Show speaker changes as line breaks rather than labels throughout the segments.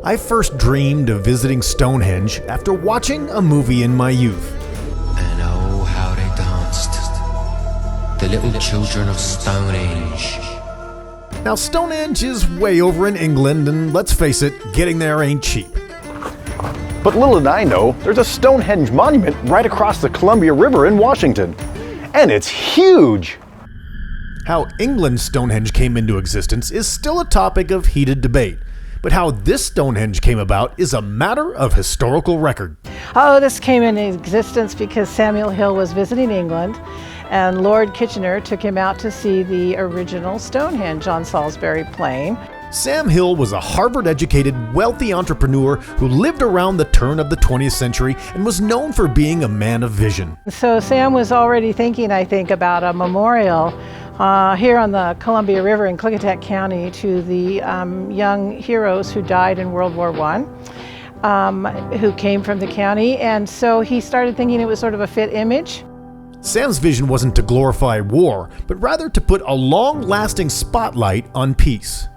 I first dreamed of visiting Stonehenge after watching a movie in my youth.
And oh, how they danced, the little children of Stonehenge.
Now, Stonehenge is way over in England, and let's face it, getting there ain't cheap.
But little did I know, there's a Stonehenge monument right across the Columbia River in Washington. And it's huge!
How England's Stonehenge came into existence is still a topic of heated debate. But how this Stonehenge came about is a matter of historical record.
Oh, this came into existence because Samuel Hill was visiting England, and Lord Kitchener took him out to see the original Stonehenge on Salisbury Plain.
Sam Hill was a Harvard-educated, wealthy entrepreneur who lived around the turn of the 20th century and was known for being a man of vision.
So Sam was already thinking, I think, about a memorial here on the Columbia River in Klickitat County to the young heroes who died in World War I, who came from the county. And so he started thinking it was sort of a fit image.
Sam's vision wasn't to glorify war, but rather to put a long-lasting spotlight on peace.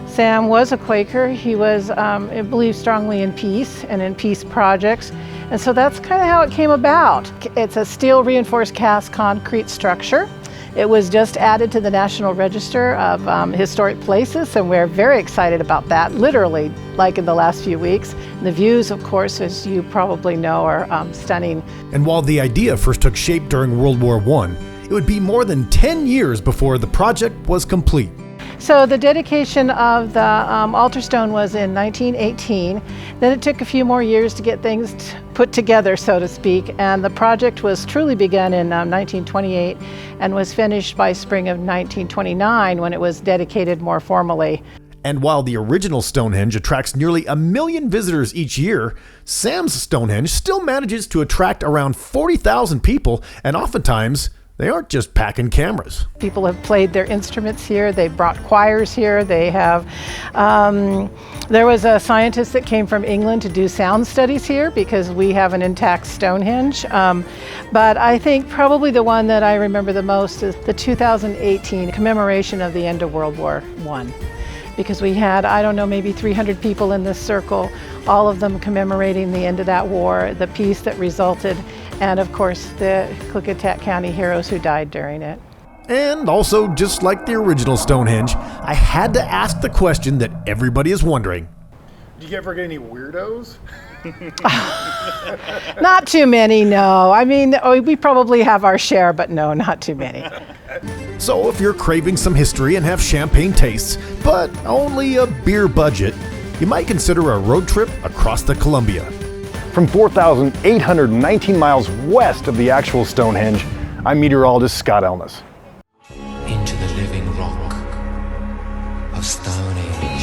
Sam was a Quaker. He believed strongly in peace and in peace projects. And so that's kind of how it came about. It's a steel reinforced cast concrete structure. It was just added to the National Register of Historic Places, and we're very excited about that, literally, like in the last few weeks. The views, of course, as you probably know, are stunning.
And while the idea first took shape during World War I, it would be more than 10 years before the project was complete.
So the dedication of the altar stone was in 1918. Then it took a few more years to get things put together, so to speak, and the project was truly begun in 1928 and was finished by spring of 1929 when it was dedicated more formally.
And while the original Stonehenge attracts nearly 1 million visitors each year, Sam's Stonehenge still manages to attract around 40,000 people, and oftentimes they aren't just packing cameras.
People have played their instruments here. They've brought choirs here. They have. There was a scientist that came from England to do sound studies here because we have an intact Stonehenge. But I think probably the one that I remember the most is the 2018 commemoration of the end of World War I. Because we had, I don't know, maybe 300 people in this circle, all of them commemorating the end of that war, the peace that resulted, and of course the Klickitat County heroes who died during it.
And also, just like the original Stonehenge, I had to ask the question that everybody is wondering.
Do you ever get any weirdos?
Not too many, no. I mean, we probably have our share, but no, not too many.
So if you're craving some history and have champagne tastes, but only a beer budget, you might consider a road trip across the Columbia.
From 4,819 miles west of the actual Stonehenge, I'm meteorologist Scott Elness.
Into the living rock of Stonehenge.